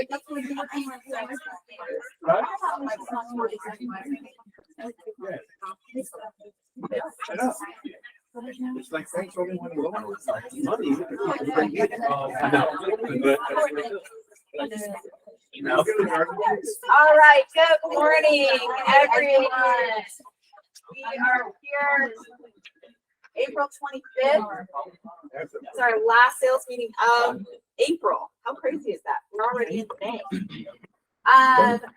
It's like thanks for everyone who loves money. All right, good morning, everyone. We are here April 25th. It's our last sales meeting of April. How crazy is that? We're already in May.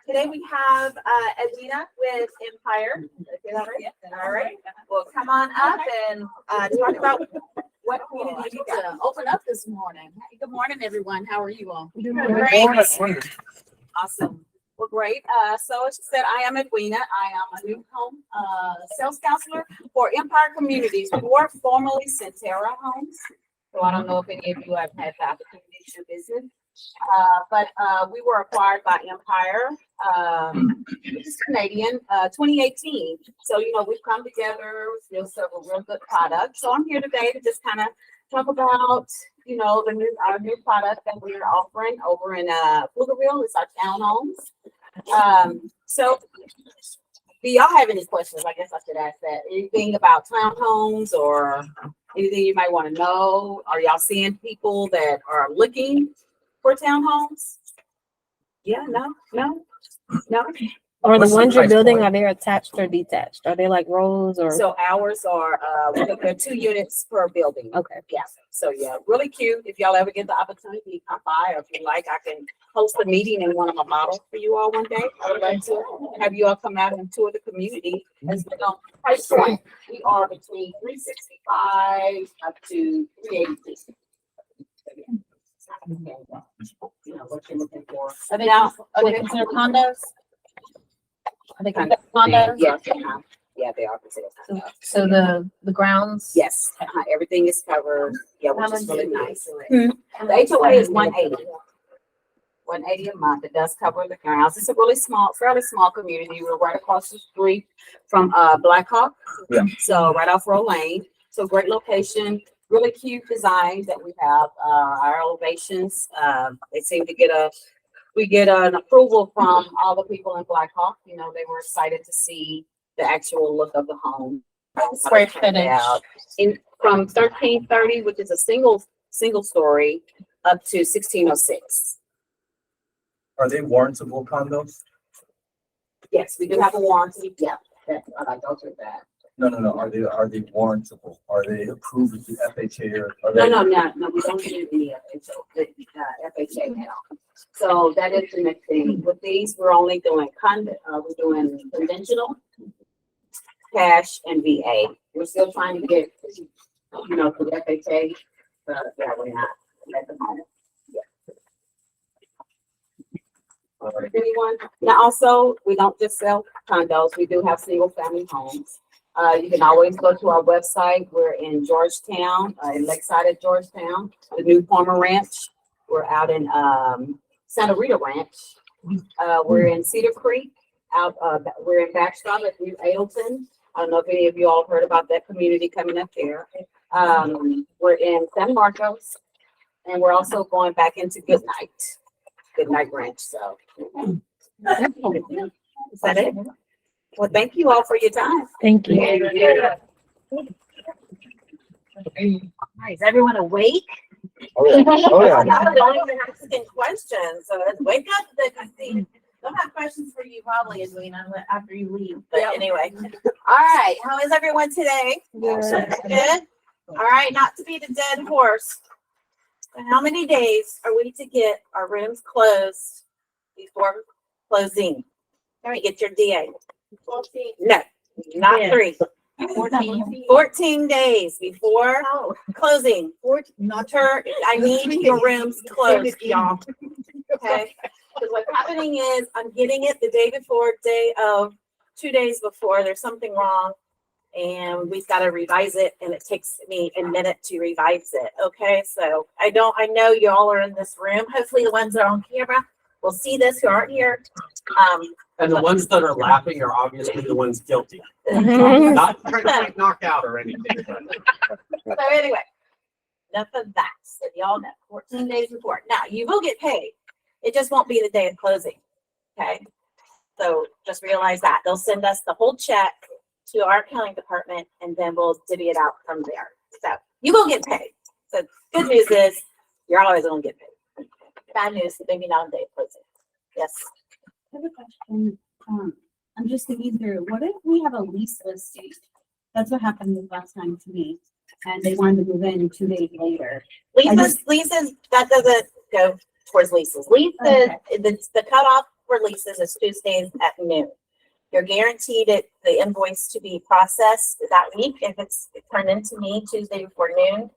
Today we have Edwina with Empire. Is that right? All right. Well, come on up and talk about what community you got. Open up this morning. Good morning, everyone. How are you all? Great. Awesome. Well, great. So as she said, I am Edwina. I am a new home sales counselor for Empire Communities. We were formerly Centera Homes. So I don't know if any of you have had the opportunity to visit. But we were acquired by Empire, which is Canadian, 2018. So, we've come together, still several real good products. So I'm here today to just kind of talk about, our new product that we're offering over in Pflugerville. It's our townhomes. So do y'all have any questions? I guess I should ask that. Anything about townhomes or anything you might want to know? Are y'all seeing people that are looking for townhomes? Yeah, no. Or the ones you're building, are they attached or detached? Are they like rows or? So ours are, they're 2 units per building. Okay. Yeah. So yeah, really cute. If y'all ever get the opportunity, come by, or if you like, I can host a meeting and one of my models for you all one day. I would like to have you all come out and tour the community. As we know, price point, we are between $365 up to $386. What you're looking for. Are they considered condos? Are they considered condos? Yes, yeah, they are considered condos. So the grounds? Yes, everything is covered. Yeah, which is really nice. The HOA is 180. 180 a month. It does cover the grounds. It's a really fairly small community. We're right across the street from Blackhawk. Yeah. So right off Row Lane. So great location. Really cute designs that we have. Our elevations, they seem to get an approval from all the people in Blackhawk. They were excited to see the actual look of the home. Square footage. From 1330, which is a single story, up to 1606. Are they warrantable condos? Yes, we do have a warranty. Yeah, I'll go through that. No. Are they warrantable? Are they approved with the FHA or? No. We don't do the FHA now. So that is the next thing. With these, we're only doing we're doing conventional, cash, and VA. We're still trying to get, for the FHA, but yeah, we're not at the moment. Anyone? Now, also, we don't just sell condos. We do have single family homes. You can always go to our website. We're in Georgetown, in Lakeside at Georgetown, the new Farmer Ranch. We're out in Santa Rita Ranch. We're in Cedar Creek. We're in Backstop at New Adelton. I don't know if any of you all heard about that community coming up there. We're in San Marcos, and we're also going back into Goodnight Ranch. So is that it? Well, thank you all for your time. Thank you. Is everyone awake? Oh yeah. Y'all don't even asking questions. So let's wake up. Don't have questions for you probably, Edwina, after you leave. But anyway. All right. How is everyone today? Good. All right. Not to be the dead horse. How many days are we to get our rooms closed before closing? Let me get your DA. 14. No, not 3. 14 days before closing. I need your rooms closed, y'all. Okay. Because what's happening is I'm getting it the day before, 2 days before. There's something wrong. And we've got to revise it, and it takes me a minute to revise it. Okay, so I know y'all are in this room. Hopefully the ones that are on camera will see this who aren't here. And the ones that are laughing are obviously the ones guilty. Not trying to get knocked out or anything. So anyway, enough of that. So y'all know 14 days before. Now you will get paid. It just won't be the day of closing. Okay. So just realize that they'll send us the whole check to our accounting department and then we'll divvy it out from there. So you will get paid. So good news is you're always going to get paid. Bad news, maybe not on the day of closing. Yes. I have a question. I'm just thinking through, what if we have a lease listing? That's what happened the last time to me. And they wanted to move in 2 days later. Leases, that doesn't go towards leases. Leases, Okay. the cutoff for leases is Tuesdays at noon. You're guaranteed the invoice to be processed that week if it's turned into me Tuesday before noon.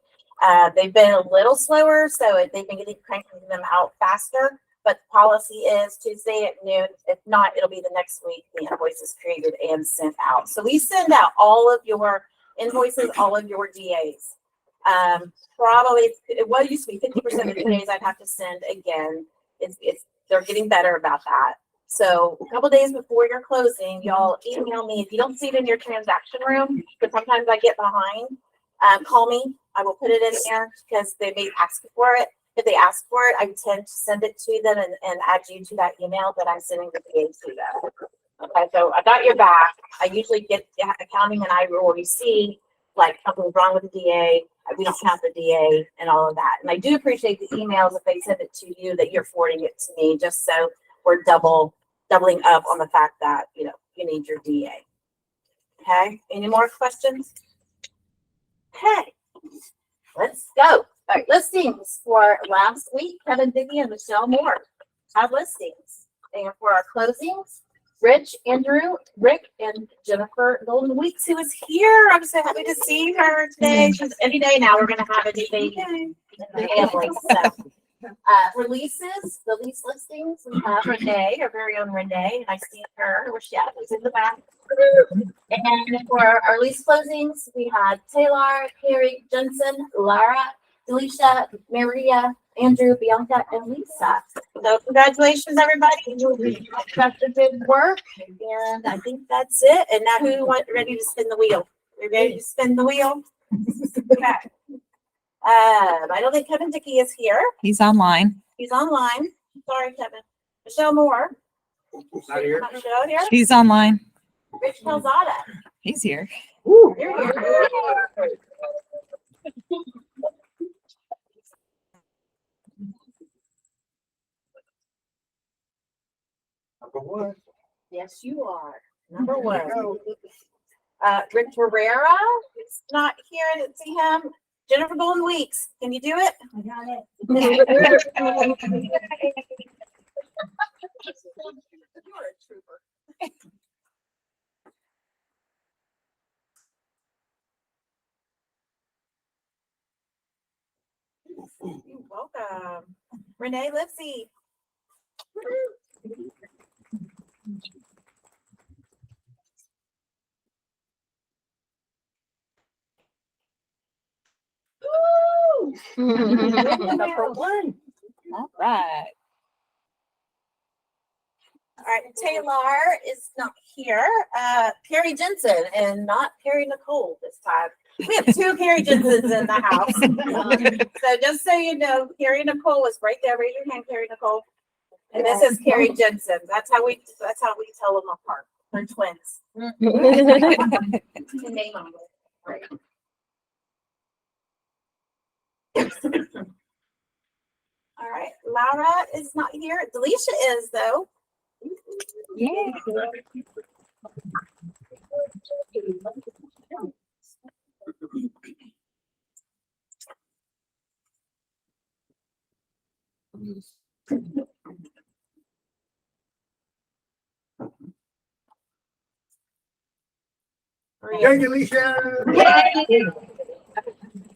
They've been a little slower, so they've been cranking them out faster. But the policy is Tuesday at noon. If not, it'll be the next week. The invoice is created and sent out. So we send out all of your invoices, all of your DAs. Probably, it used to be 50% of the DAs I'd have to send again. They're getting better about that. So a couple days before your closing, y'all email me. If you don't see it in your transaction room, but sometimes I get behind, call me. I will put it in there because they may ask for it. If they ask for it, I tend to send it to them and add you to that email that I'm sending the DA to them. Okay, so I got your back. I usually get accounting and I will receive like something's wrong with the DA. We don't have the DA and all of that. And I do appreciate the emails if they send it to you that you're forwarding it to me, just so we're doubling up on the fact that, you need your DA. Okay, any more questions? Okay, let's go. All right, listings for last week, Kevin Dickey and Michelle Moore have listings. And for our closings, Rich, Andrew, Rick, and Jennifer Golden Weeks, who is here. I'm so happy to see her today. She's any day now. We're going to have a new baby in the family. So, releases, the lease listings, we have Renee, our very own Renee. I see her. Where's she at? She's in the back. And for our lease closings, we had Taylor, Carrie, Jensen, Lara, Delisha, Maria, Andrew, Bianca, and Lisa. So congratulations, everybody. You got the good work, and I think that's it. And now who ready to spin the wheel? We ready to spin the wheel? Okay. I don't think Kevin Dickey is here. He's online. He's online. Sorry, Kevin. Michelle Moore. Not here. Not Michelle here. He's online. Rich Calzada. He's here. You're here. Number one. Yes, you are. Number one. Rick Herrera is not here. I didn't see him. Jennifer Golden Weeks. Can you do it? I got it. You're a trooper. You're welcome. Renee Lipsy. Number one. All right. All right, Taylor is not here. Carrie Jensen and not Carrie Nicole this time. We have two Carrie Jensens in the house. So just so you know, Carrie Nicole was right there. Raise your hand, Carrie Nicole. And this is Carrie Jensen. That's how we tell them apart. They're twins. To name them. Right. All right, Laura is not here. Delisha is though. Yeah.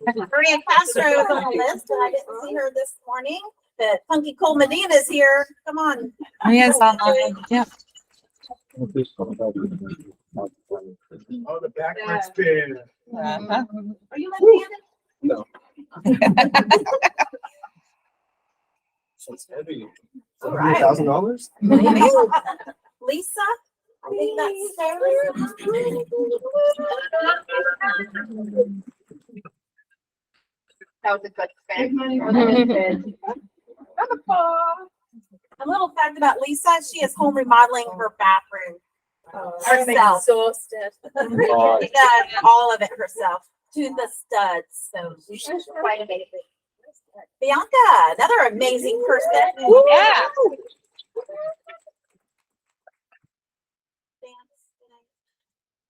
Maria Castro is on the list, but I didn't see her this morning. But Funky Cole Medina is here. Come on. Yes, online. Yep. Oh, the backward spin. Uh-huh. Are you left-handed? No. It's heavy. All right. $1,000? Lisa, I think that's Sarah. That was a good spin. A little fact about Lisa, she is home remodeling her bathroom herself. She does all of it herself to the studs. So she's quite amazing. Bianca, another amazing person. Yeah.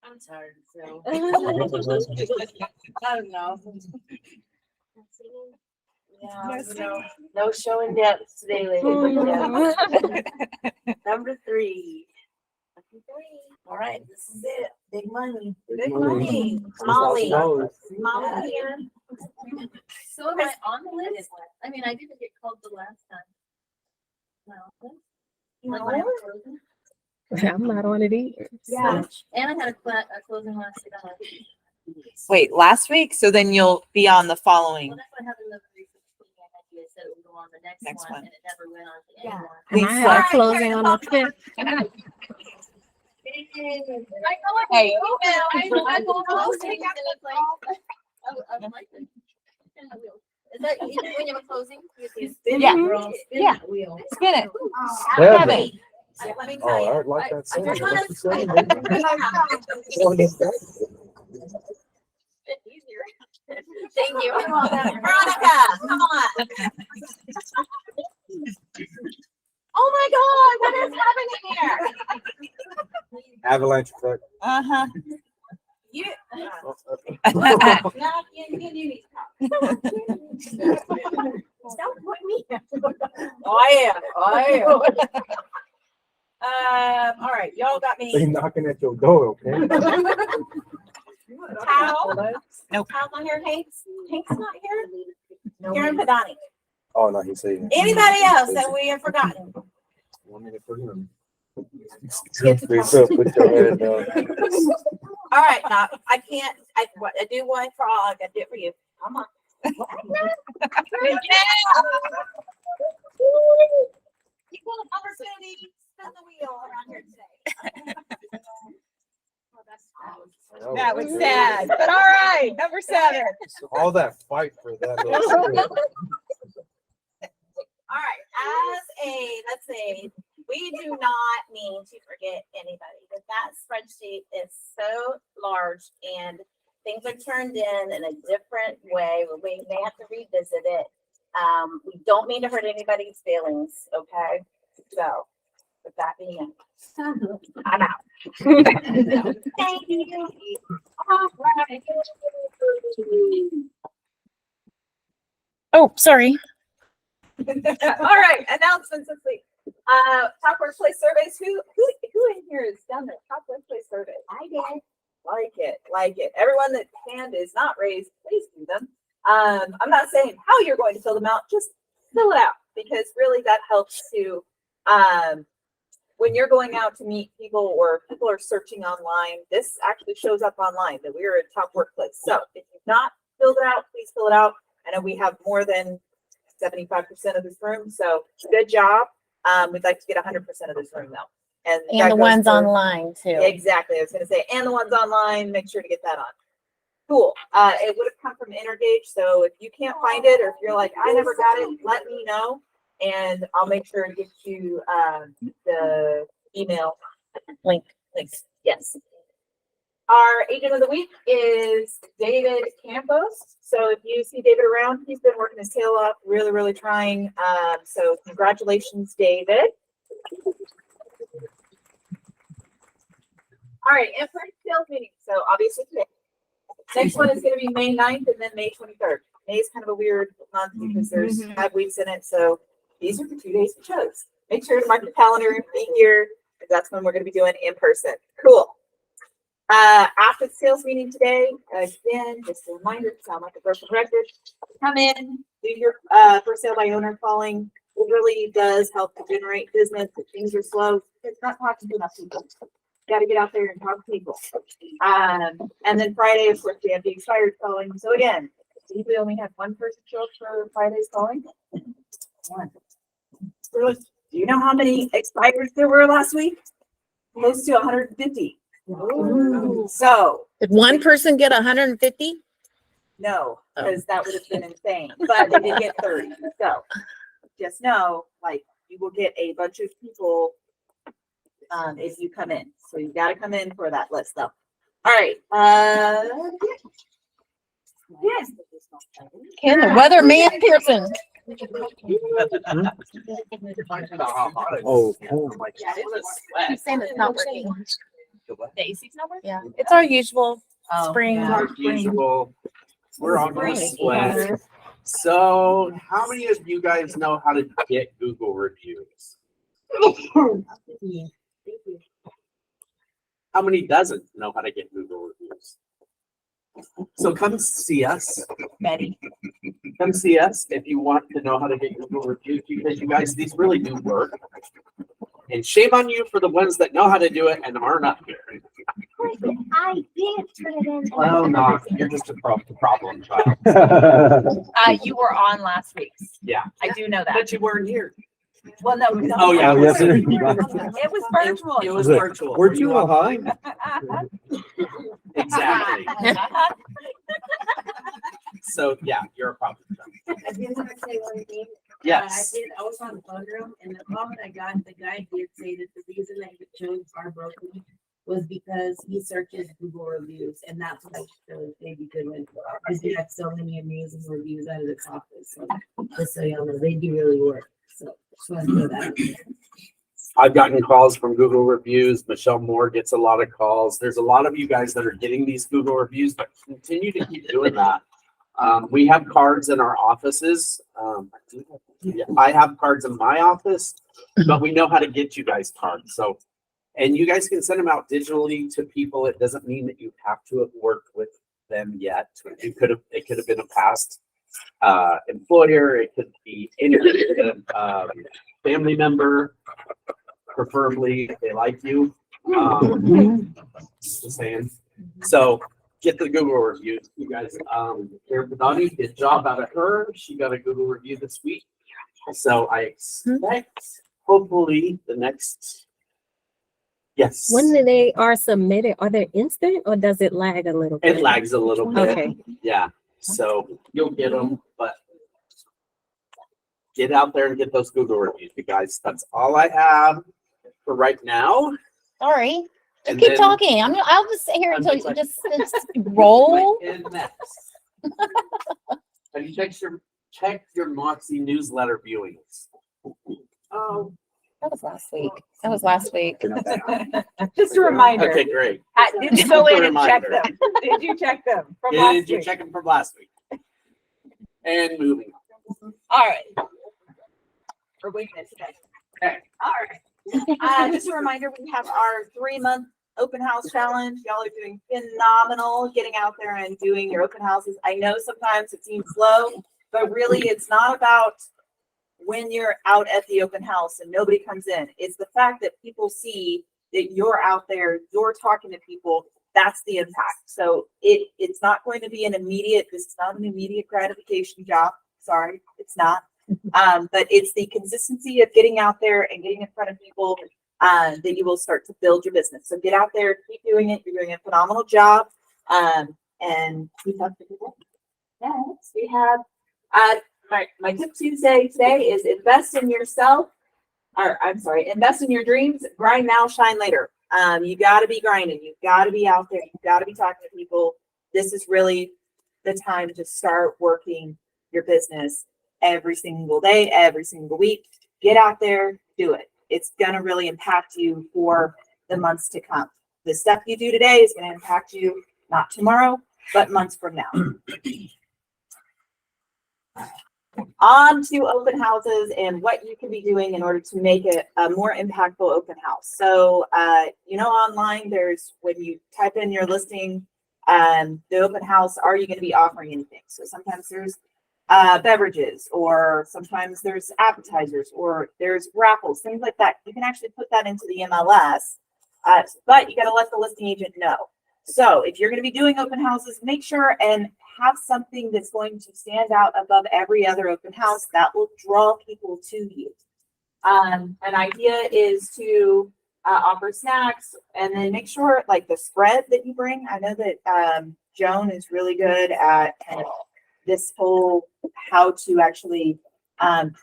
I'm tired, so. I don't know. Yeah, no show and depth today, ladies and gentlemen. Number 3. All right, this is it. Big money. Big money. Molly. Molly here. So am I on the list? I mean, I didn't get called the last time. No. Like when I was closing. I'm not on it either. Yeah. And I had a closing last week. Wait, last week? So then you'll be on the following. Well, that's what happened the recent meeting. I had you said it would go on the next Next one, one. and it never went on to Yeah. anyone. And I have a closing on the 5th. Hey. Is that when you have a closing? Yeah. Yeah. Spin it. Yeah. Kevin. Let me Oh, tell I you. would like that. I just wanna- Thank you. Veronica, come on. Oh my God, what is happening here? Avalanche effect. Uh-huh. You. Uh-huh. No, you need to Don't put me. Oh, I am. All right, y'all got They me. knocking at your door, okay? Towel. Nope. Towel on here, Hank's. Hank's not here. Karen Padani. Oh, no, he's saying. Anybody else that we have forgotten? Want me to put him? Put your head down. All right, now I can't. I do one for all. I gotta do it for you. Come on. Equal opportunity. Spin the wheel around here today. That was sad, but all right, number 7. All that fight for that. All right, let's say, we do not mean to forget anybody, but that spreadsheet is so large and things are turned in a different way. We may have to revisit it. We don't mean to hurt anybody's feelings, okay? So, with that being said, I'm out. Thank you. All right. Oh, sorry. All right, announcements this week. Top workplace surveys. Who in here has done the top workplace survey? I did. Like it. Everyone that hand is not raised, please do them. I'm not saying how you're going to fill them out, just fill it out because really that helps to when you're going out to meet people or people are searching online, this actually shows up online that we are a top workplace. So if you've not filled it out, please fill it out. I know we have more than 75% of this room, so good job. We'd like to get 100% of this room though. And that And the goes ones for- online too. Exactly. I was going to say, and the ones online, make sure to get that on. Cool. It would have come from Intergage. So if you can't find it, or if you're like, I never got it, let me know. And I'll make sure to get you the email links. Yes. Our agent of the week is David Campos. So if you see David around, he's been working his tail off, really, really trying. So congratulations, David. All right, in-person sales meeting. So obviously today. Next one is going to be May 9th and then May 23rd. May is kind of a weird month because there's 5 weeks in it. So these are the 2 days we chose. Make sure to mark the calendar and be here because that's when we're going to be doing in person. Cool. After the sales meeting today, again, just a reminder, sound like a broken record. Come in, do your first sale by owner calling. It really does help to generate business. If things are slow, it's not talking to enough people. Got to get out there and talk to people. And then Friday, of course, we have the expired calling. So again, we only had one person show up for Friday's calling. One. Really? Do you know how many expireds there were last week? Close to 150. Ooh. So Did one person get 150? no, because that would have been insane. But they did get 30. So just know, like, you will get a bunch of people if you come in. So you got to come in for that list though. All right. Yes. Can the weatherman Pearson? Oh, Yeah, it was Keep saying it's not working. the AC's number? Yeah. It's our usual Oh, spring. yeah. Our usual, we're on the Spring. sweat. So how many of you guys know how to get Google reviews? How many doesn't know how to get Google reviews? So come see us. Betty. Come see us if you want to know how to get Google reviews, because you guys, these really do work. And shame on you for the ones that know how to do it and aren't up here. I did turn it in. Well, no, you're just a problem child. You were on last week's. Yeah. I do know that. But you weren't here. Well, no. because Oh, yeah. Oh, yes, sir. It was virtual. It was Was it- virtual. Weren't you off? high? Exactly. So, yeah, you're a problem child. I did want to say one thing. Yes. I was on the phone room and the comment I got, the guy did say that the reason that he chose are broken was because he searches Google reviews and that's what I chose maybe good one. Because we have so many amazing reviews out of this office. So just so y'all know, they do really work. So just want to know that. I've gotten calls from Google reviews. Michelle Moore gets a lot of calls. There's a lot of you guys that are getting these Google reviews, but continue to keep doing that. We have cards in our offices. I have cards in my office, but we know how to get you guys cards. So, and you guys can send them out digitally to people. It doesn't mean that you have to have worked with them yet. It could have been a past employer. It could be any family member, preferably if they like you. Just saying. So get the Google review, you guys. Karen Padani, good job out of her. She got a Google review this week. So I expect hopefully the next. Yes. When they are submitted, are they instant or does it lag a little bit? It lags a little bit. Okay. Yeah. So you'll get them, but get out there and get those Google reviews, you guys. That's all I have for right now. Sorry. Just And keep then- talking. I'll just sit here I'm until just you like- just roll. And next. Have you checked your Moxie newsletter viewings? Oh, That was last week. just a reminder. Okay, great. Did you go in and check Reminder. them? Did you check them from Did last you week? check them from last week? And moving on. All right. We're waiting today. Okay. All right. Just a reminder, we have our 3-month open house challenge. Y'all are doing phenomenal getting out there and doing your open houses. I know sometimes it seems slow, but really it's not about when you're out at the open house and nobody comes in. It's the fact that people see that you're out there, you're talking to people. That's the impact. So it's not going to be this is not an immediate gratification job. Sorry, it's not. But it's the consistency of getting out there and getting in front of people that you will start to build your business. So get out there, keep doing it. You're doing a phenomenal job. And we talk to people. Next, we have my tip Tuesday today is invest in yourself. Invest in your dreams. Grind now, shine later. You got to be grinding. You got to be out there. You got to be talking to people. This is really the time to start working your business every single day, every single week. Get out there, do it. It's going to really impact you for the months to come. The stuff you do today is going to impact you not tomorrow, but months from now. On to open houses and what you can be doing in order to make it a more impactful open house. So, online, there's when you type in your listing, the open house, are you going to be offering anything? So sometimes there's beverages, or sometimes there's appetizers, or there's raffles, things like that. You can actually put that into the MLS, but you got to let the listing agent know. So if you're going to be doing open houses, make sure and have something that's going to stand out above every other open house that will draw people to you. An idea is to offer snacks, and then make sure like the spread that you bring. I know that Joan is really good at kind of this whole how to actually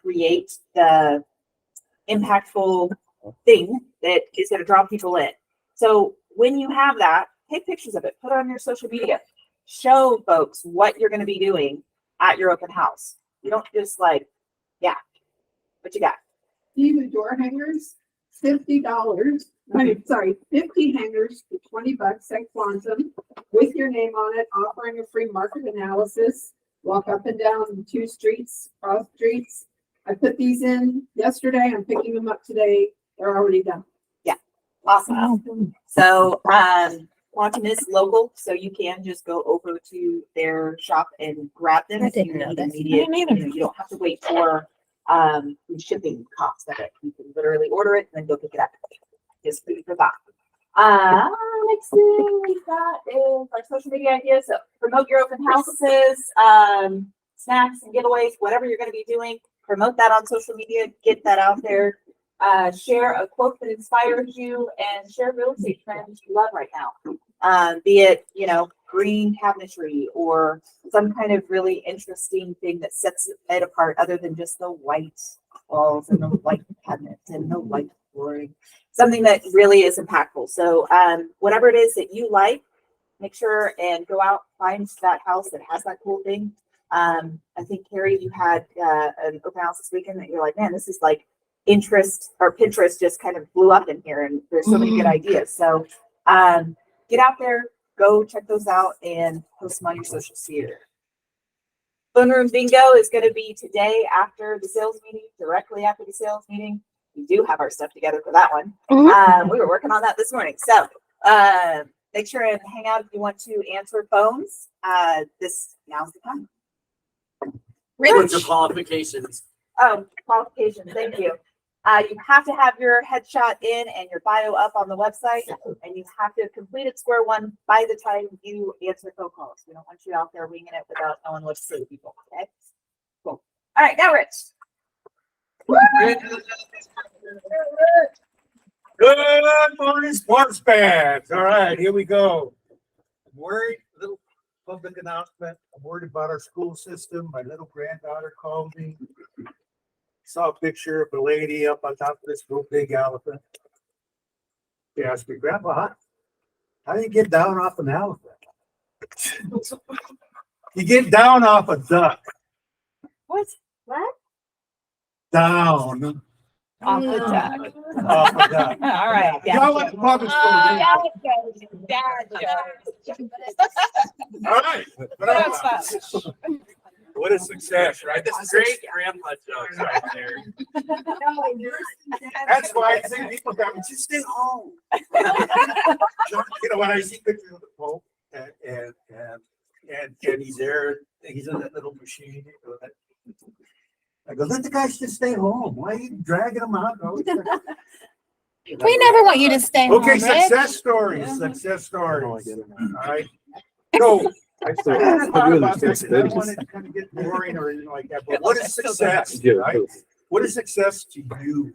create the impactful thing that is going to draw people in. So when you have that, take pictures of it, put it on your social media, show folks what you're going to be doing at your open house. You don't just like, yeah, what you got? Even door hangers, $50. I mean, sorry, 50 hangers for $20 at Quantum with your name on it, offering a free market analysis. Walk up and down 2 streets, cross streets. I put these in yesterday. I'm picking them up today. They're already done. Awesome. So, Quantum is local, so you can just go over to their shop and grab them. I if you didn't know need this. immediate- I didn't either. You don't have to wait for the shipping cost of it. You can literally order it and then go pick it up. Just for that. Next thing we got is our social media ideas. So promote your open houses, snacks and giveaways, whatever you're going to be doing. Promote that on social media. Get that out there. Share a quote that inspires you and share real estate trends you love right now. Be it, green cabinetry or some kind of really interesting thing that sets it apart other than just the white walls and the white cabinets and the white flooring. Something that really is impactful. So whatever it is that you like, make sure and go out, find that house that has that cool thing. I think, Carrie, you had an open house this weekend that you're like, man, this is like interest or Pinterest just kind of blew up in here and there's so many good ideas. So get out there, go check those out and post them on your social sphere. Phone room bingo is going to be today after the sales meeting, directly after the sales meeting. We do have our stuff together for that one. We were working on that this morning. So make sure and hang out if you want to answer phones. Now's the time. What's your qualifications? Oh, qualifications. Thank you. You have to have your headshot in and your bio up on the website, and you have to have completed square one by the time you answer phone calls. We don't want you out there winging it without knowing what to say to people. Okay. Cool. All right, now Rich. Good morning, sports fans. All right, here we go. I'm worried, little public announcement. I'm worried about our school system. My little granddaughter called me. Saw a picture of a lady up on top of this real big elephant. She asked me, Grandpa, how do you get down off an elephant? You get down off a duck. What? Down Off the duck. off a duck. All right. Y'all went to public school, didn't you? All right. What a success, right? This is Great grandpa jokes right there. That's why I say people tell me, just stay home. When I see pictures of the Pope and he's there, he's in that little machine. I go, let the guys just stay home. Why are you dragging them out? We never want you to stay home, Okay, Rich. success stories. All right. So I thought about this, and I don't want it to kind of get boring or anything like that, but what is success, right? What is success to you?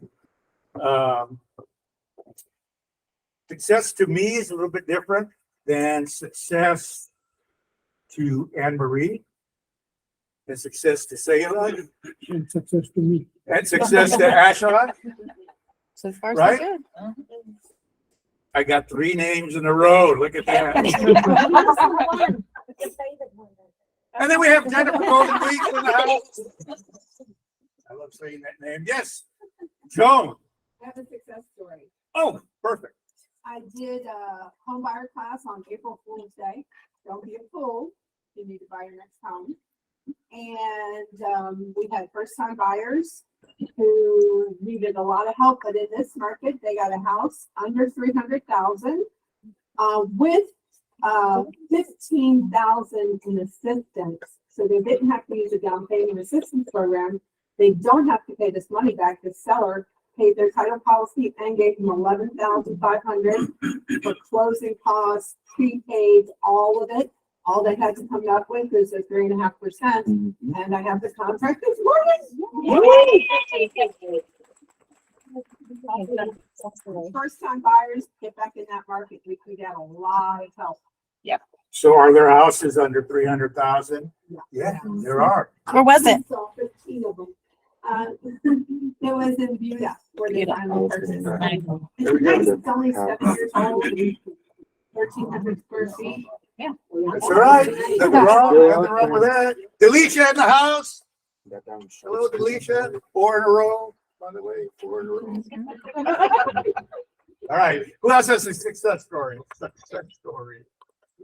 Success to me is a little bit different than success to Anne Marie, and success to Sayla, and success to me, and success to Asha. So far, Right? so good. I got 3 names in a row. Look at that. And then we have Jennifer Golden Weeks in the house. I love saying that name. Yes, Joan. I have a success story. Oh, perfect. I did a home buyer class on April Fool's Day. Don't be a fool. You need to buy your next home. And we had first time buyers who needed a lot of help, but in this market, they got a house under 300,000 with 15,000 in assistance. So they didn't have to use a down payment assistance program. They don't have to pay this money back. The seller paid their title policy and gave them 11,500 for closing costs, prepaid, all of it. All they had to come up with is a 3.5%, and I have the contract this morning. First time buyers get back in that market, we could get a lot of help. So are there houses under 300,000? Yeah, there are. Where was it? So 15 of them. It was in Buda. where they finally purchased the land. There we go. It's only 7 years old, 1,300 square feet. That's all right. Nothing wrong with that. Delicia in the house. Hello, Delicia. 4 in a row. By the way, 4 in a row. All right. Who else has a success story? Success story.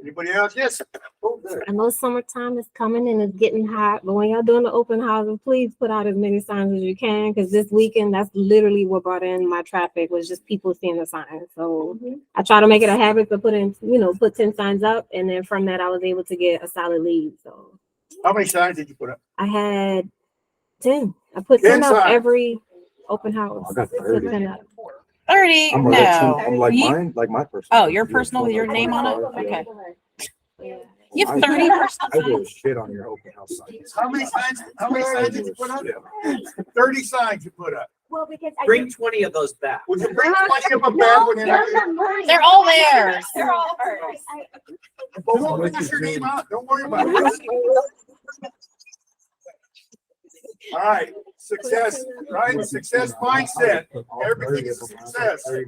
Anybody else? Yes. Oh, there. I know summertime is coming and it's getting hot, but when y'all doing the open houses, please put out as many signs as you can, because this weekend, that's literally what brought in my traffic, was just people seeing the signs. So I try to make it a habit to put 10 signs up, and then from that, I was able to get a solid lead. So How many signs did you put up? I had 10. I put 10 10 up signs. every open house. I got Put 30. 10 up. 30? I'm No. like You- mine, like my personal. Oh, your personal with your name on it? Okay. You have 30 personal I do signs? shit on your open house signs. How many signs did you put up? 30 signs you put up. Well, because Bring 20 of those back. Would you bring 20 of them back when They're all theirs. They're all hers. Well, we'll finish your name out. Don't worry about it. All right, success, right? Success mindset. Everything is a success. Hey,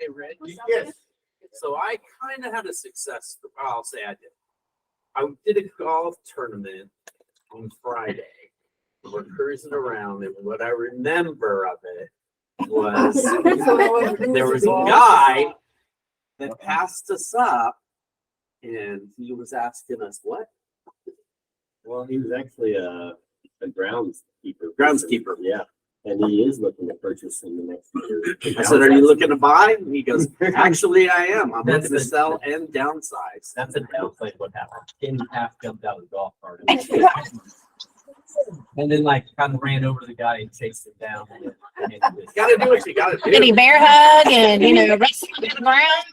Red. Yes. So I kind of had a success. I'll say I did. I did a golf tournament on Friday. We're cruising around, and what I remember of it was there was a guy that passed us up, and he was asking us what? Well, he was actually a groundskeeper. Groundskeeper. Yeah. And he is looking to purchase in the next year. I said, "Are you looking to buy?" And he goes, "Actually, I am. I'm looking to sell and downsize." That's a downside what happened. Ken half jumped out of the golf cart. And then like kind of ran over the guy and chased him down. Gotta do what you gotta do. Did he bear hug and, wrestle on the ground?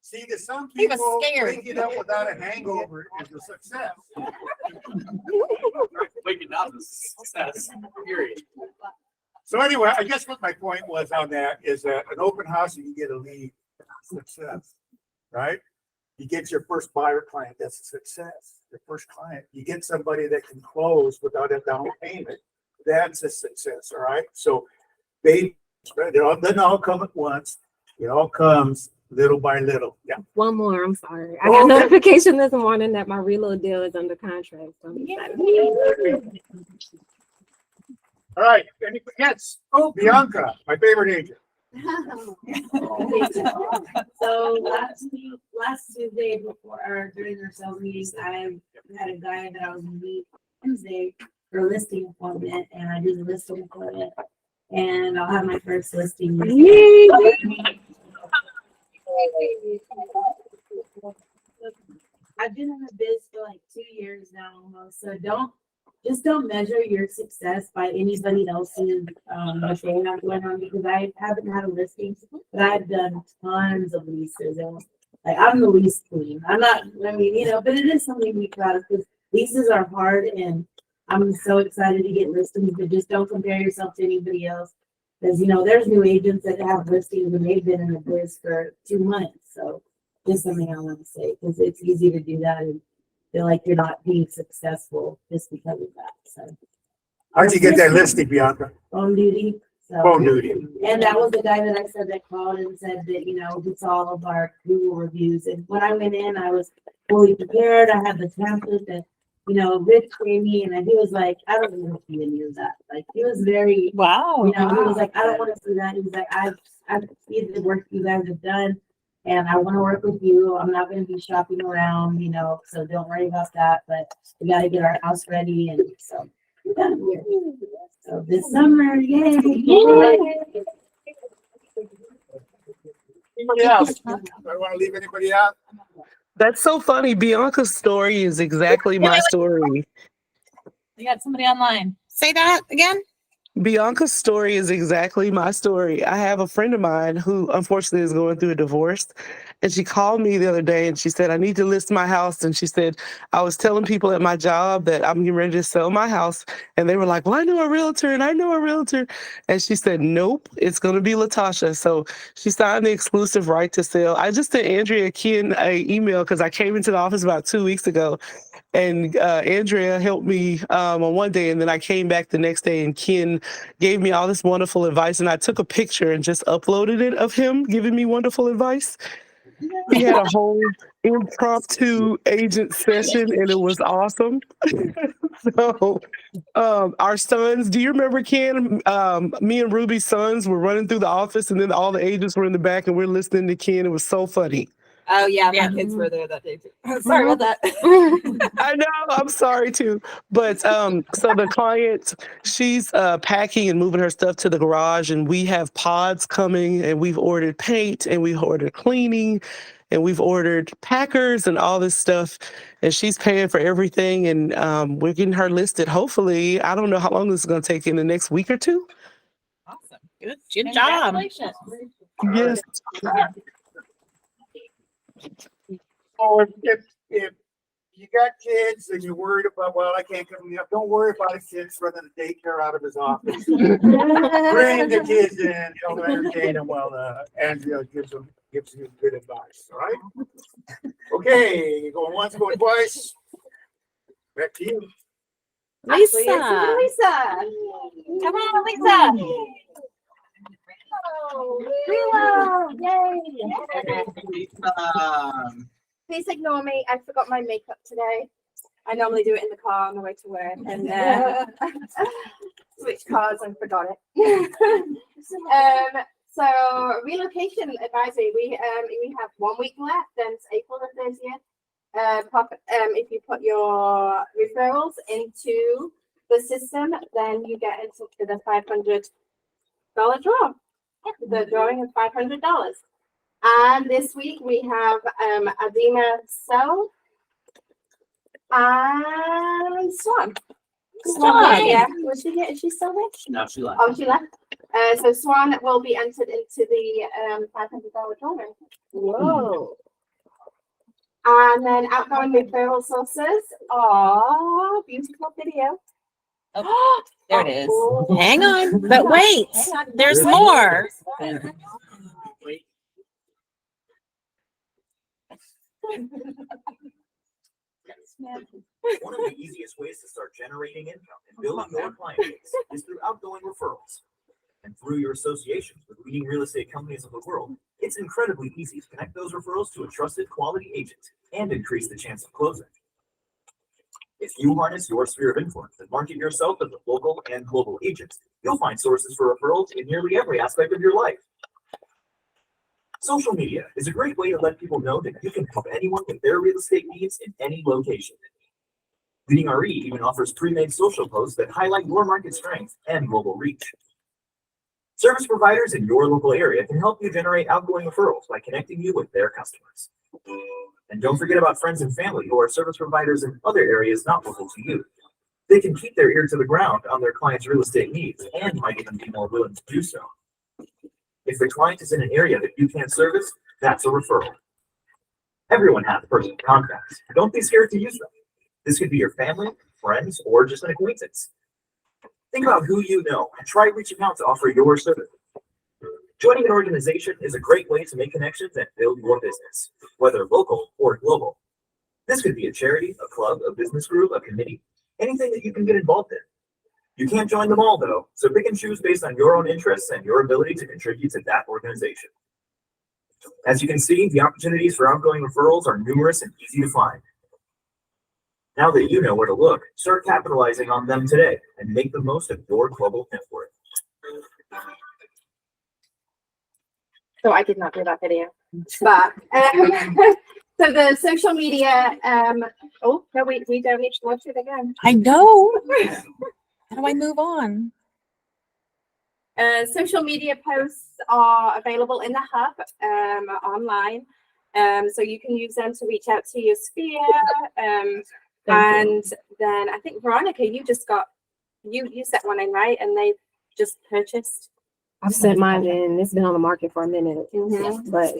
See, to some He was people, scared. waking up without a hangover is a success. Waking up is success. Period. So anyway, I guess what my point was on that is that an open house, you can get a lead, success, right? You get your first buyer client, that's a success. Your first client, you get somebody that can close without a down payment, that's a success, all right? So they doesn't all come at once. It all comes little by little. Yeah. One more, I'm sorry. I got notification this morning that my reload deal is under contract. So I'm excited. All right. Yes. Oh, Bianca, my favorite agent. So last Tuesday before or during our sales meetings, I had a guy that I was meeting Wednesday for a listing appointment, and I did the listing appointment, and I'll have my first listing. I've been in the biz for like 2 years now almost, so don't measure your success by anybody else's what they have going on, because I haven't had a listing, but I've done tons of leases, and like I'm the lease queen. I'm not, but it is something to be proud of, because leases are hard, and I'm so excited to get listings, but just don't compare yourself to anybody else, because there's new agents that have listings and they've been in the biz for 2 months. So just something I want to say, because it's easy to do that and feel like you're not being successful just because of that. So How'd you get that listing, Bianca? phone duty. So, Phone duty. and that was the guy that I said that called and said that, he saw all of our Google reviews. And when I went in, I was fully prepared. I had the template that, Rich gave me, and he was like, I don't want to see any of that. Like, he was very, Wow. he was like, I don't want to see that. He was like, I've seen the work you guys have done, and I want to work with you. I'm not going to be shopping around, so don't worry about that. But we got to get our house ready, and so we got it here. So this summer, yay! Anybody else? Do I want to leave anybody out? That's so funny. Bianca's story is exactly my story. We got somebody online. Say that again. Bianca's story is exactly my story. I have a friend of mine who unfortunately is going through a divorce, And she called me the other day and she said, I need to list my house. And she said, I was telling people at my job that I'm getting ready to sell my house. And they were like, well, I know a realtor and I know a realtor. And she said, nope, it's going to be Latasha. So she signed the exclusive right to sell. I just sent Andrea Ken an email because I came into the office about 2 weeks ago. And Andrea helped me on one day, and then I came back the next day, and Ken gave me all this wonderful advice. And I took a picture and just uploaded it of him giving me wonderful advice. He had a whole impromptu agent session, and it was awesome. So, our sons, do you remember Ken? Me and Ruby's sons were running through the office, and then all the agents were in the back, and we're listening to Ken. It was so funny. Oh yeah, my kids were there that day too. Sorry about that. I know, I'm sorry too. But so the client, she's packing and moving her stuff to the garage, and we have pods coming, and we've ordered paint, and we've ordered cleaning, and we've ordered packers and all this stuff. And she's paying for everything, and we're getting her listed. Hopefully, I don't know how long this is going to take, in the next week or two. Awesome. Good job. Yes. Or if you got kids and you're worried about, well, I can't come up, don't worry about a kid's running a daycare out of his office. Bring the kids in, you'll entertain them while Andrea gives you good advice, all right? Okay, going once, going twice. Back to you. Lisa. Lisa. Come on, Lisa. Please ignore me. I forgot my makeup today. I normally do it in the car on the way to work, and switched cars and forgot it. So relocation advisory. We have 1 week left, and it's April the 30th. If you put your referrals into the system, then you get into the $500 draw. The drawing is $500. And this week we have Adina So and Swan. Swan. Yeah. Was she here? Is she still there? No, she left. Oh, she left. So Swan will be entered into the $500 drawing. Whoa. And then outgoing referral sources are beautiful video. Oh, there it is. Oh. Hang on. But wait, Hang on. there's more. One of the easiest ways to start generating income and building your client base is through outgoing referrals. And through your associations with leading real estate companies of the world, it's incredibly easy to connect those referrals to a trusted quality agent and increase the chance of closing. If you harness your sphere of influence and market yourself as a local and global agent, you'll find sources for referrals in nearly every aspect of your life. Social media is a great way to let people know that you can help anyone with their real estate needs in any location. Leading RE even offers pre-made social posts that highlight your market strength and global reach. Service providers in your local area can help you generate outgoing referrals by connecting you with their customers. And don't forget about friends and family who are service providers in other areas not local to you. They can keep their ear to the ground on their client's real estate needs and might even be more willing to do so. If the client is in an area that you can't service, that's a referral. Everyone has personal contacts. Don't be scared to use them. This could be your family, friends, or just an acquaintance. Think about who you know and try reaching out to offer your service. Joining an organization is a great way to make connections and build your business, whether local or global. This could be a charity, a club, a business group, a committee, anything that you can get involved in. You can't join them all though, so pick and choose based on your own interests and your ability to contribute to that organization. As you can see, the opportunities for outgoing referrals are numerous and easy to find. Now that you know where to look, start capitalizing on them today and make the most of your global network. So I did not do that video, but so the social media. Oh no, we don't need to watch it again. I know. How do I move on? Social media posts are available in the hub online, so you can use them to reach out to your sphere. And then I think Veronica, you just got you set one in, right? And they just purchased. I've sent mine in. It's been on the market for a minute, Mhm. but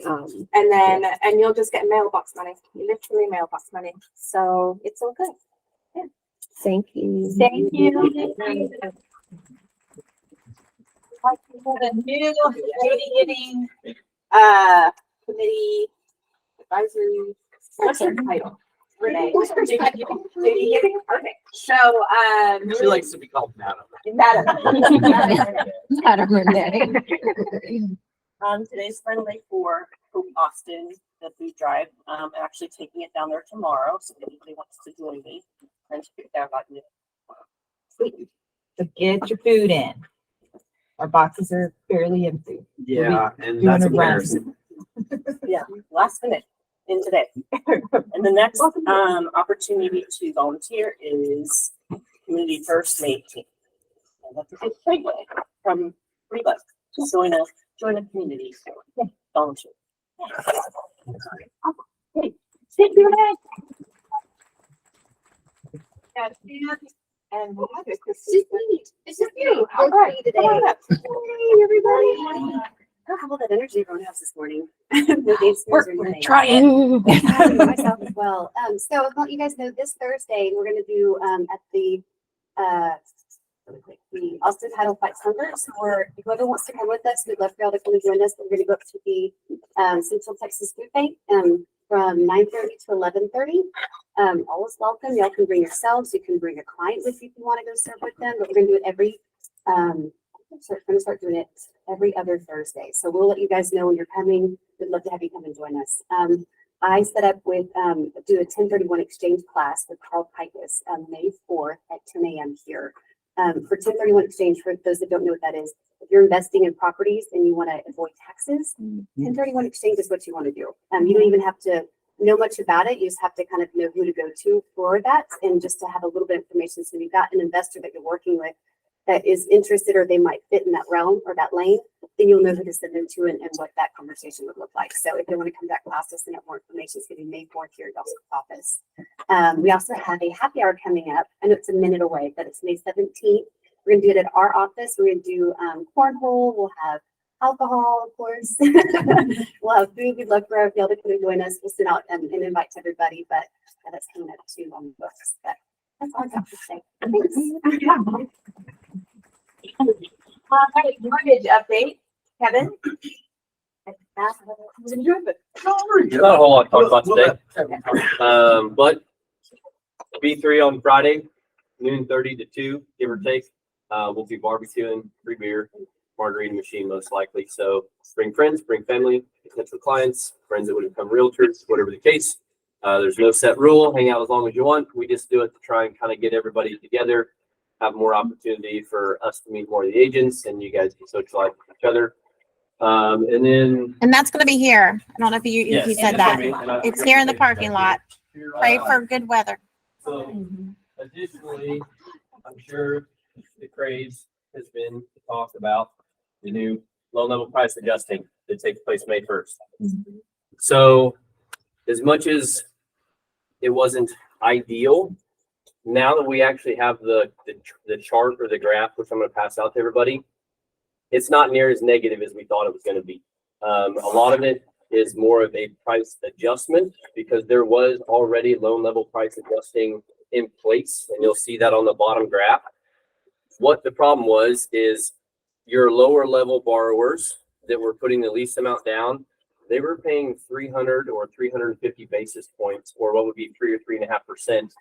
And then, and you'll just get mailbox money, literally mailbox money. So it's all good. thank you. Thank you. The new getting committee advisory. What's her title? Renee. Perfect. So, She likes to be called Madam. Today's Friday for Hope Austin, the food drive. I'm actually taking it down there tomorrow, so if anybody wants to join me, and to pick that about you. So get your food in. Our boxes are fairly empty. Yeah, and doing that's a run. embarrassing. Yeah, last minute in today. And the next opportunity to volunteer is Community First May 18th. And that's a good segue from $3 to join a community. Volunteer. Hey, sit your head. And we'll have it. it's just you. All right. Today. Hey, everybody. I don't have all that energy everyone has this morning. No days, We're trying. myself as well. So I'll let you guys know this Thursday we're going to do at the Austin Title Fights Hunger. So whoever wants to come with us, we'd love for y'all to come and join us. But we're going to go up to the Central Texas Food Bank from 9:30 to 11:30. All is welcome. Y'all can bring yourselves. You can bring a client with you if you want to go serve with them. But we're going to do it every. So we're going to start doing it every other Thursday. So we'll let you guys know when you're coming. We'd love to have you come and join us. I set up with do a 1031 exchange class with Carl Pikus May 4th at 10 a.m. here. For 1031 exchange, for those that don't know what that is, if you're investing in properties and you want to avoid taxes, 1031 exchange is what you want to do. You don't even have to know much about it. You just have to kind of know who to go to for that and just to have a little bit of information. So you've got an investor that you're working with that is interested or they might fit in that realm or that lane, then you'll know who to send them to and what that conversation would look like. So if they want to come back to class to send out more information, it's going to be May 4th here at y'all's office. We also have a happy hour coming up. I know it's a minute away, but it's May 17th. We're going to do it at our office. We're going to do cornhole. We'll have alcohol, of course. We'll have food. We'd love for y'all to come and join us. We'll send out an invite to everybody, but that's coming up too on the books. But that's all I got to say. Thanks. Mortgage update, Kevin. Not a whole lot to talk about today. But B3 on Friday, noon 30 to 2, give or take. We'll be barbecuing, free beer, margarita machine most likely. So bring friends, bring family, potential clients, friends that would become realtors, whatever the case. There's no set rule. Hang out as long as you want. We just do it to try and kind of get everybody together, have more opportunity for us to meet more of the agents and you guys can socialize with each other. And that's going to be here. I don't know if you Yes, said that. It's here in the parking lot. Pray for good weather. So additionally, I'm sure the craze has been talked about the new low level price adjusting that takes place May 1st. So as much as it wasn't ideal, now that we actually have the chart or the graph, which I'm going to pass out to everybody, it's not near as negative as we thought it was going to be. A lot of it is more of a price adjustment because there was already loan level price adjusting in place, and you'll see that on the bottom graph. What the problem was is your lower level borrowers that were putting the least amount down, they were paying 300 or 350 basis points, or what would be 3 or 3.5%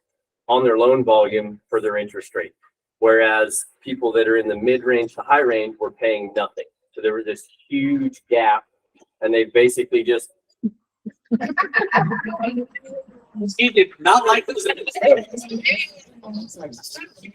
on their loan volume for their interest rate. Whereas people that are in the mid-range to high range were paying nothing. So there was this huge gap, and they basically just. He did not like this.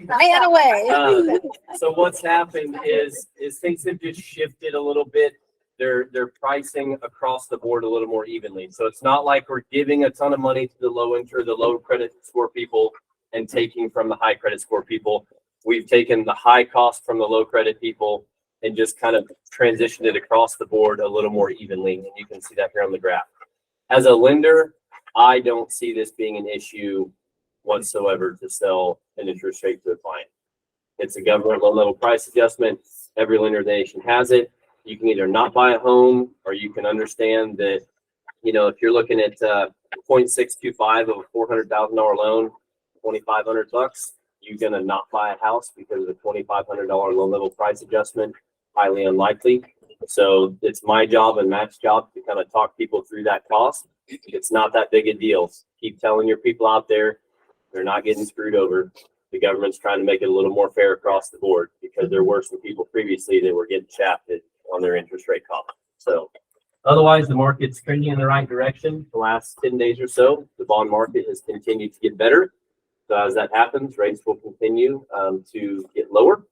Ran away. So what's happened is things have just shifted a little bit. They're pricing across the board a little more evenly. So it's not like we're giving a ton of money to the low credit score people and taking from the high credit score people. We've taken the high cost from the low credit people and just kind of transitioned it across the board a little more evenly. And you can see that here on the graph. As a lender, I don't see this being an issue whatsoever to sell an interest rate to a client. It's a government low level price adjustment. Every lender in the nation has it. You can either not buy a home, or you can understand that, if you're looking at 0.625 of a $400,000 loan, $2,500, you're gonna not buy a house because of the $2,500 loan level price adjustment. Highly unlikely. So it's my job and Matt's job to kind of talk people through that cost. It's not that big a deal. Keep telling your people out there they're not getting screwed over. The government's trying to make it a little more fair across the board, because there were some people previously that were getting shafted on their interest rate cost. So otherwise, the market's trending in the right direction. The last 10 days or so, the bond market has continued to get better. So as that happens, rates will continue to get lower,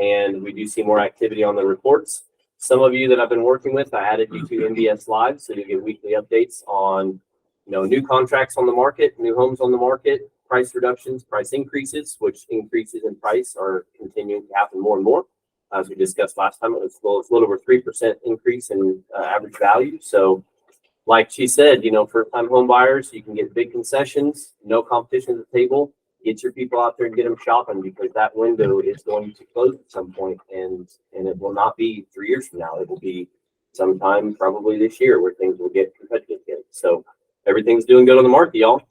and we do see more activity on the reports. Some of you that I've been working with, I added you to MBS Live, so you get weekly updates on, new contracts on the market, new homes on the market, price reductions, price increases, which increases in price are continuing to happen more and more. As we discussed last time, it's a little over 3% increase in average value. So like she said, first-time home buyers, you can get big concessions, no competition at the table. Get your people out there and get them shopping, because that window is going to close at some point, and it will not be 3 years from now. It will be sometime probably this year where things will get competitive again. So everything's doing good on the market, y'all.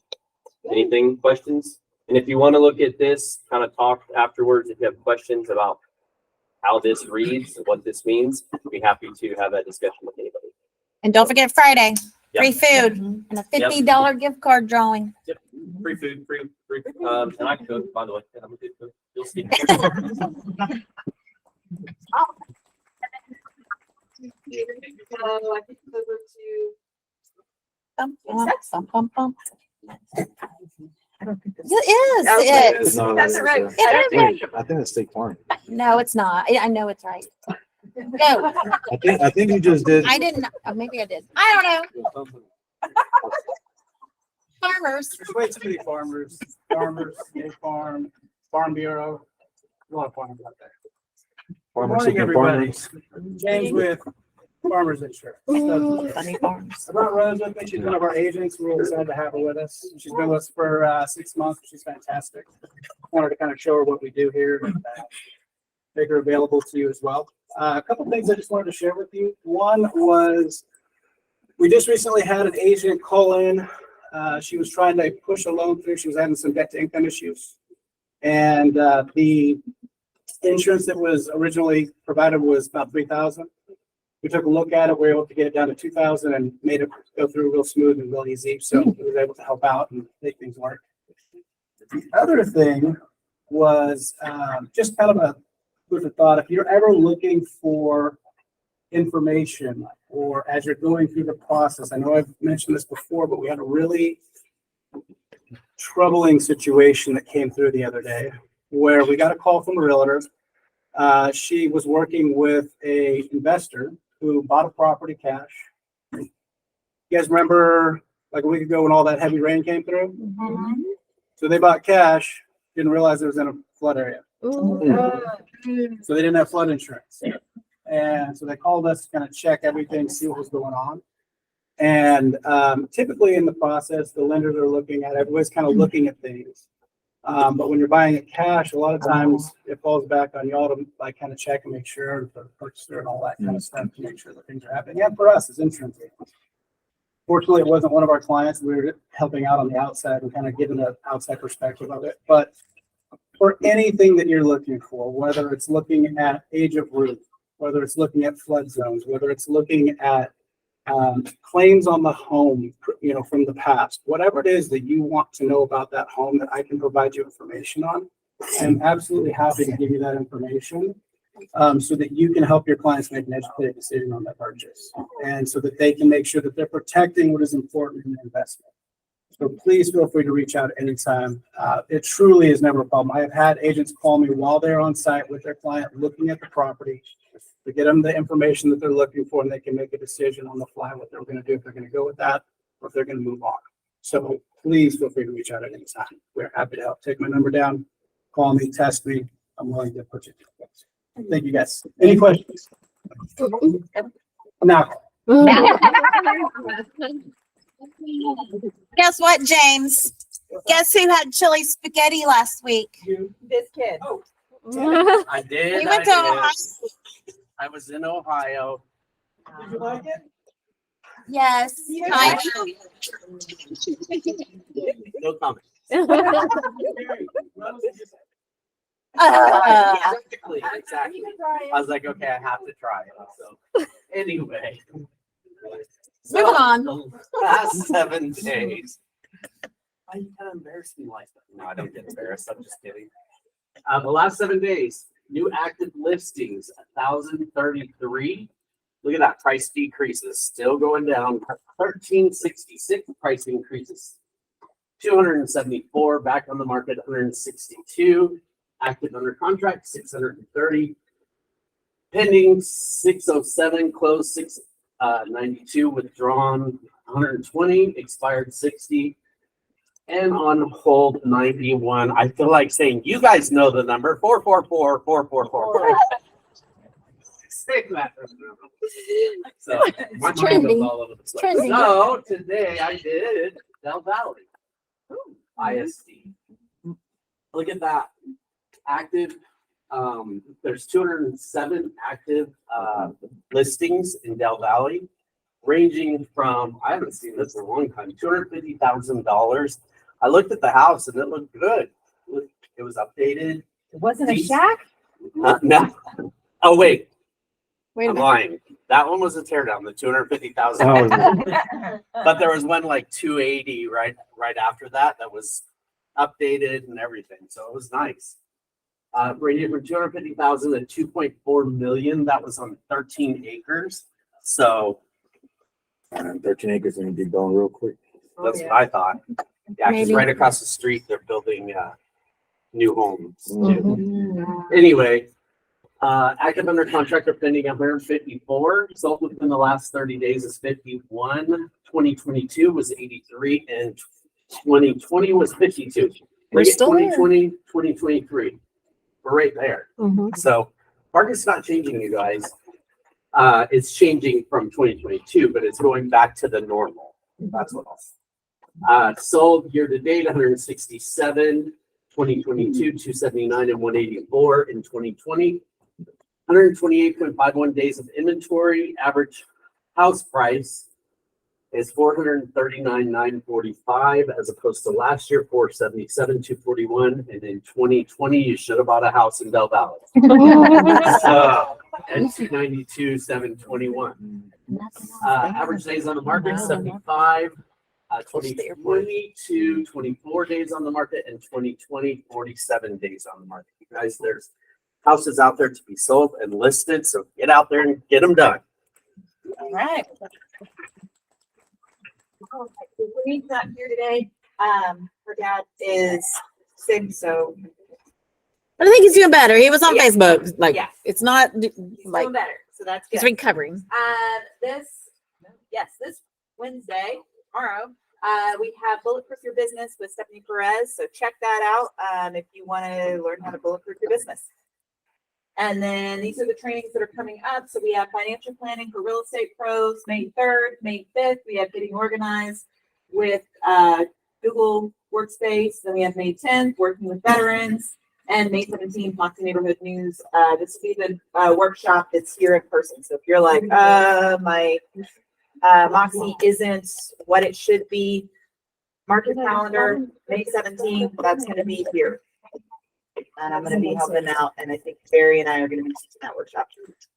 Anything, questions? And if you want to look at this, kind of talk afterwards, if you have questions about how this reads and what this means, I'd be happy to have that discussion with anybody. And don't forget Friday, Yep. free food and a $50 gift card drawing. Yep. Free food, free. And I can cook, by the way. I'm a good cook. You'll see. So I think it's over to. It is. That's right. I think it's State Farm. No, it's not. I know it's right. No, I think you just did. I didn't. Maybe I did. I don't know. Farmers. There's way too many farmers, State Farm, Farm Bureau, a lot of farmers out there. Good Farmers morning, Super everybody. Farmers. James with Farmers Insurance. Funny farms. I brought Rose with me. She's one of our agents. We're really excited to have her with us. She's been with us for 6 months. She's fantastic. Wanted to kind of show her what we do here and make her available to you as well. A couple things I just wanted to share with you. One was we just recently had an agent call in. She was trying to push a loan through. She was having some debt to income issues. And the insurance that was originally provided was about $3,000. We took a look at it. We were able to get it down to $2,000 and made it go through real smooth and real easy. So we were able to help out and make things work. The other thing was just kind of a food for thought. If you're ever looking for information, or as you're going through the process, I know I've mentioned this before, but we had a really troubling situation that came through the other day where we got a call from a realtor. She was working with a investor who bought a property cash. You guys remember like a week ago when all that heavy rain came through? Mm-hmm. So they bought cash, didn't realize it was in a flood area. So they didn't have flood insurance. And so they called us to kind of check everything, see what was going on. And typically in the process, the lenders are looking at, everybody's kind of looking at things. But when you're buying it cash, a lot of times it falls back on y'all to like kind of check and make sure for the purchaser and all that kind of stuff to make sure that things are happening. And for us as insurance agents. Fortunately, it wasn't one of our clients. We were helping out on the outside and kind of giving an outside perspective of it. But for anything that you're looking for, whether it's looking at age of roof, whether it's looking at flood zones, whether it's looking at claims on the home, from the past, whatever it is that you want to know about that home that I can provide you information on, I'm absolutely happy to give you that information so that you can help your clients make an educated decision on that purchase, and so that they can make sure that they're protecting what is important in the investment. So please feel free to reach out anytime. It truly is never a problem. I have had agents call me while they're on site with their client looking at the property to get them the information that they're looking for, and they can make a decision on the fly what they're going to do, if they're going to go with that or if they're going to move on. So please feel free to reach out at any time. We're happy to help. Take my number down, call me, text me. I'm willing to put you through things. Thank you guys. Any questions? Now. Guess what, James? Guess who had chili spaghetti last week? This kid. I did. He went to Ohio. I was in Ohio. Did you like it? Yes. Hi. No comment. Exactly. I was like, okay, I have to try it. So anyway. Moving on. The last 7 days. I kind of embarrassed me like that. No, I don't get embarrassed. I'm just kidding. The last 7 days, new active listings, 1,033. Look at that, price decreases, still going down. 1,366 price increases. 274 back on the market, 162. Active under contract, 630. Pending, 607. Closed, 692. Withdrawn, 120. Expired, 60. And on hold, 91. I feel like saying, you guys know the number, 444 444. Say that. So my mind goes all over the place. Trending. So today I did Del Valley ISD. Look at that. Active. There's 207 active listings in Del Valley, ranging from, I haven't seen this in a long time, $250,000. I looked at the house and it looked good. It was updated. It wasn't a shack? No. Oh, wait. Wait a I'm minute. lying. That one was a teardown, the 250,000. But there was one like 280 right after that was updated and everything. So it was nice. Ranging from 250,000 to 2.4 million. That was on 13 acres. So 13 acres and be going real quick. that's what I thought. Yeah, because Maybe. right across the street they're building new homes. Mhm. Anyway, active under contract or pending 154. Sold within the last 30 days is 51. 2022 was 83 and 2020 was 52. We're still there. 2020, 2023. We're right there. Mhm. So market's not changing, you guys. It's changing from 2022, but it's going back to the normal. That's what else. Sold year to date 167. 2022 279 and 184 in 2020. 128.51 days of inventory. Average house price is 439,945 as opposed to last year 477,241. And in 2020, you should have bought a house in Del Valley. And 292,721. Average days on the market 75. 2022 24 days on the market, and 2020 47 days on the market. You guys, there's houses out there to be sold and listed, so get out there and get them done. All right. Reed's not here today. Her dad is sick, so. I think he's doing better. He was on Yeah. Facebook. Like, Yeah. it's not He's like doing better, so that's he's good. recovering. This Wednesday, tomorrow, we have Bulletproof Your Business with Stephanie Perez. So check that out if you want to learn how to bulletproof your business. And then these are the trainings that are coming up. So we have financial planning for real estate pros, May 3rd, May 5th. We have getting organized with Google Workspace. Then we have May 10th, working with veterans. And May 17th, Moxie Neighborhood News. This will be the workshop that's here in person. So if you're like, my Moxie isn't what it should be, mark your calendar, May 17th, that's going to be here. And I'm going to be helping out, and I think Barry and I are going to be teaching that workshop.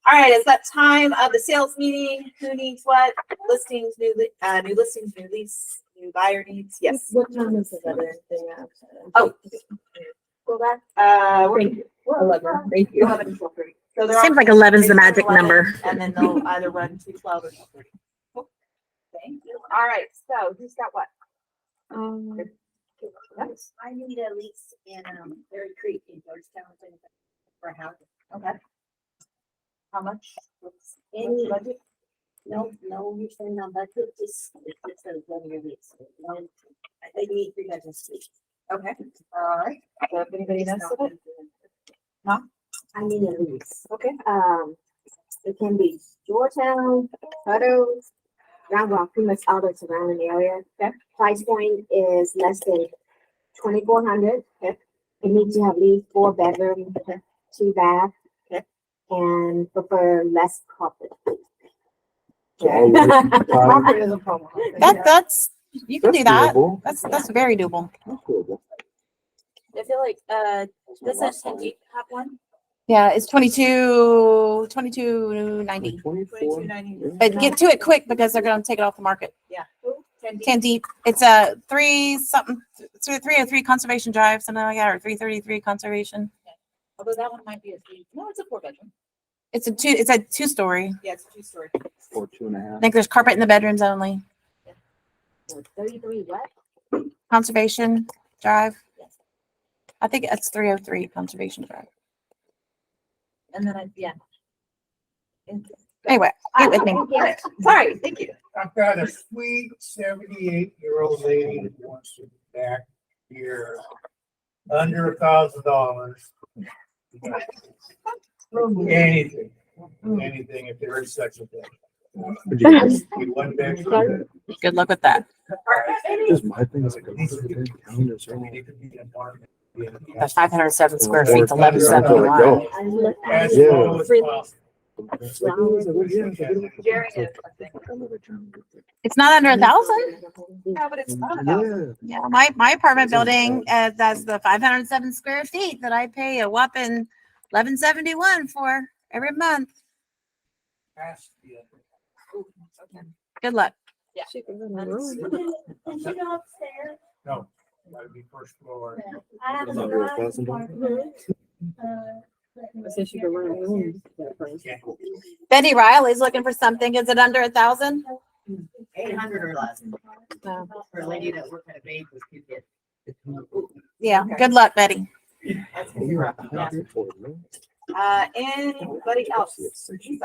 All right, it's that time of the sales meeting. Who needs what? Listings, new listings, new lease, new buyer needs. Yes. What time is the other thing? Oh. Go back. We're 11. Thank you. 11 to 12:30. So they're Seems all- like 11's the they magic start 11, number. And then they'll either run to 12 or 12:30. Cool. Thank you. All right, so who's got what? I need a lease in, Berry Creek in Georgetown for a house. Okay. How much? Any budget? No, you're saying on budget, just, it's a 1-year lease. No, they need 3 bedrooms suite. Okay. All right. So if anybody knows of it? No? I need a lease. Okay. It can be Georgetown, Hutto, Round Rock, pretty much all the surrounding area. Okay. Price point is less than 2,400. Okay. It needs to have at least 4 bedrooms, 2 bath. Okay. and prefer less profit. Profit is a problem. That's, you can do that. doable. That's very doable. That's doable. I feel like, this is Jeep have one. Yeah, it's 22.90. 24. But get to it quick because they're gonna take it off the market. Yeah. 10 deep. It's a 303 conservation drive, something like that, or 333 conservation. Although that one might be no, it's a 4-bedroom. It's a 2-story. Yeah, it's a 2-story. Or I 2.5. think there's carpet in the bedrooms only. 33 what? Conservation drive. I think it's 303 conservation drive. And then Anyway, get with me. Sorry, thank you. I've got a sweet 78-year-old lady that wants to back here under $1,000. Anything, anything, if there is such a thing. One bedroom. Good luck with that. Just my thing is like a calendar. So That's 507 square feet, Or- 1171. As Yeah. low as possible. It's not under 1,000. No, but it's not yeah. Yeah, my apartment building, that's the 507 square feet that I pay a whopping 1171 for every month. Good luck. Yeah. No, that'd be first floor. It's under $1,000. Betty Riley's looking for something. Is it under 1,000? 800 or less. No. For a lady that worked at a bank with 2 kids. Yeah. Good luck, Betty. Anybody else? This is the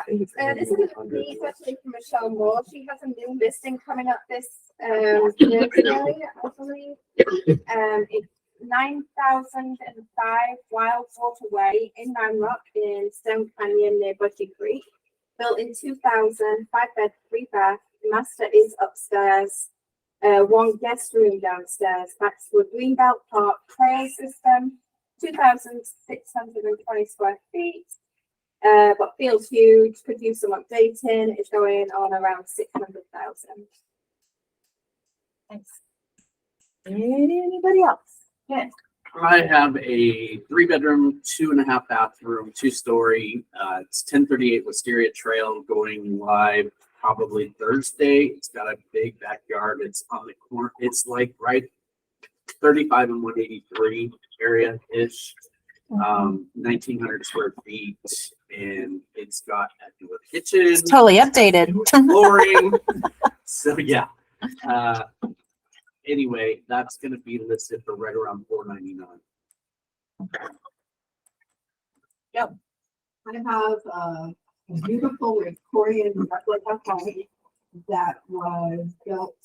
question from Michelle Moore. She has a new listing coming up this Thursday, I believe. It's 9,005 Wild Water Way in Rock in Stone Canyon near Budgie Creek. Built in 2000, 5-bed, 3-bath. Master is upstairs. 1 guest room downstairs. That's with Greenbelt Park trail system. 2,620 square feet. But feels huge. Could use some updating. It's going on around 600,000. Thanks. Anybody else? Yeah. I have a 3-bedroom, 2.5 bathroom, 2-story. It's 1038 Wisteria Trail going live probably Thursday. It's got a big backyard. It's on the corner. It's like right 35 and 183 area ish. 1,900 square feet, and it's got a kitchen. It's totally updated. Flooring. So yeah. Anyway, that's going to be listed for right around $499. I have a beautiful Victorian replica home that was built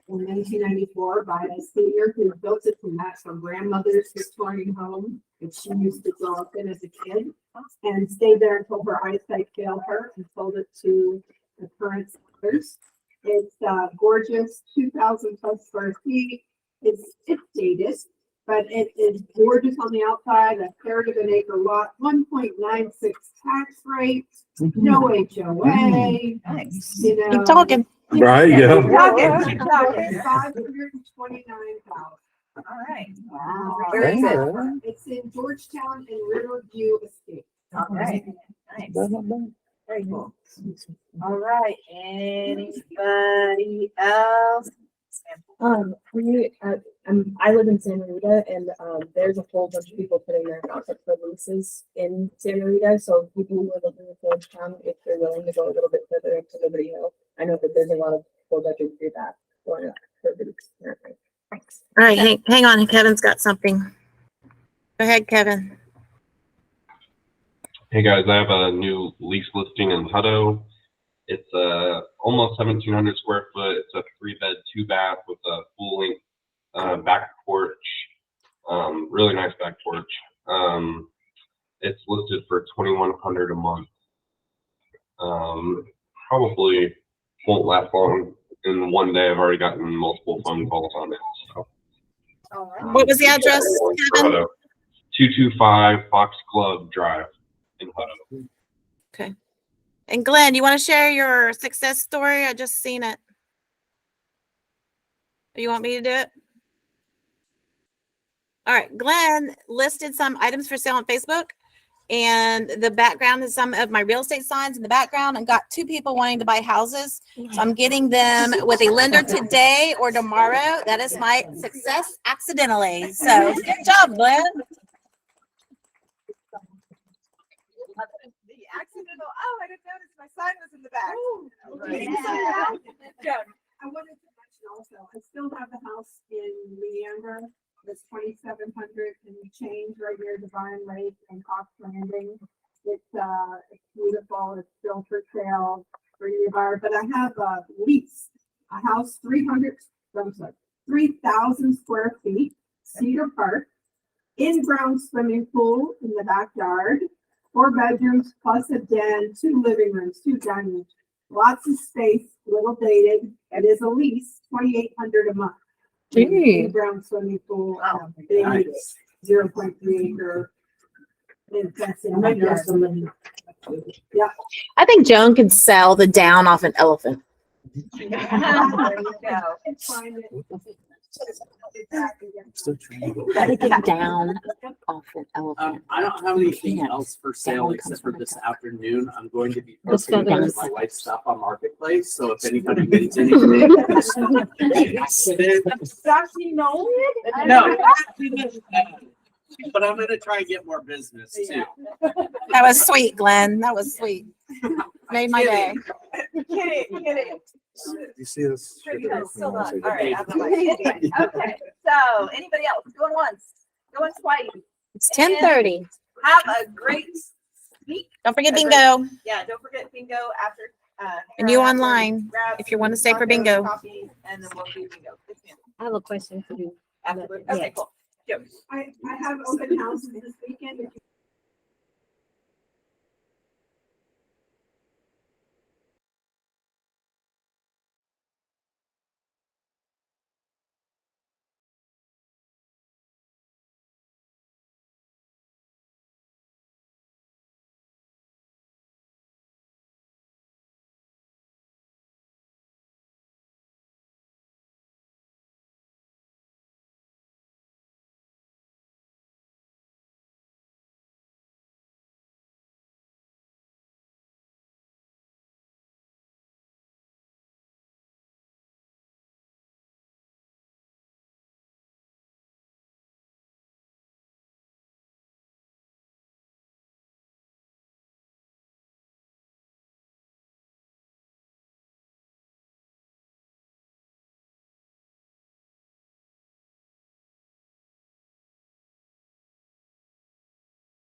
in 1994 by a senior who built it to match her grandmother's Victorian home that she used to grow up in as a kid, and stayed there until her eyesight failed her and sold it to the current sellers. It's gorgeous, 2,000 plus square feet. It's dated, but it is gorgeous on the outside. A third of an acre lot, 1.96 tax rate, no HOA. Nice. You know, Keep talking. Right, yeah. Keep talking. 529,000. All right. Wow. Where is it? It's in Georgetown and Riverview Estate. All right. Nice. Very cool. All right. Anybody else? I live in Santa Rita, and there's a whole bunch of people putting their concept for leases in Santa Rita. So people who are looking at Georgetown, if they're willing to go a little bit further up to Liberty Hill, I know that there's a lot of 4-bedroom 3-bath going up for currently. Thanks. All right, hang on. Kevin's got something. Go ahead, Kevin. Hey guys, I have a new lease listing in Hutto. It's almost 1,700 square foot. It's a 3-bed, 2-bath with a full length back porch. Really nice back porch. It's listed for $2,100 a month. Probably won't last long. In one day, I've already gotten multiple phone calls on it. So. What was the address, Kevin? 225 Fox Club Drive in Hutto. Okay. And Glenn, you want to share your success story? I just seen it. You want me to do it? All right. Glenn listed some items for sale on Facebook, and the background is some of my real estate signs in the background, and got 2 people wanting to buy houses. So I'm getting them with a lender today or tomorrow. That is my success accidentally. So good job, Glenn. The accidental, oh, I didn't notice my sign was in the back. I wanted to mention also, I still have the house in Leander, that's 2,700 and change right near Divine Lake and Cox Landing. It's beautiful, it's still for sale for any buyer, but I have a lease, a house 3,000 square feet, Cedar Park, in-ground swimming pool in the backyard, 4 bedrooms plus a den, 2 living rooms, 2 dining rooms, lots of space, little dated. It is a lease, 2,800 a month. In-ground swimming pool, big 0.3 acre. Yeah. I think Joan could sell the down off an elephant. There you go. Find it. Gotta get down off an elephant. I don't have anything else for sale except for this afternoon. I'm going to be Let's posting go to my wife's stuff on Marketplace, so if anybody needs anything. No. No. But I'm gonna try and get more business too. That was sweet, Glenn. That was sweet. Made my day. Kidding. You see this? Still not. All right. I'm like, anyway, okay. So anybody else going once, going twice? It's 10:30. Have a great week. Don't forget A great- bingo. Yeah, don't forget bingo after. And you Hera, online, grab if you want to stay for tacos, bingo. coffee, and then we'll do bingo. Yes, ma'am. I have a question for you. Afterwards. Okay, cool. Yep. I have open houses this weekend. If you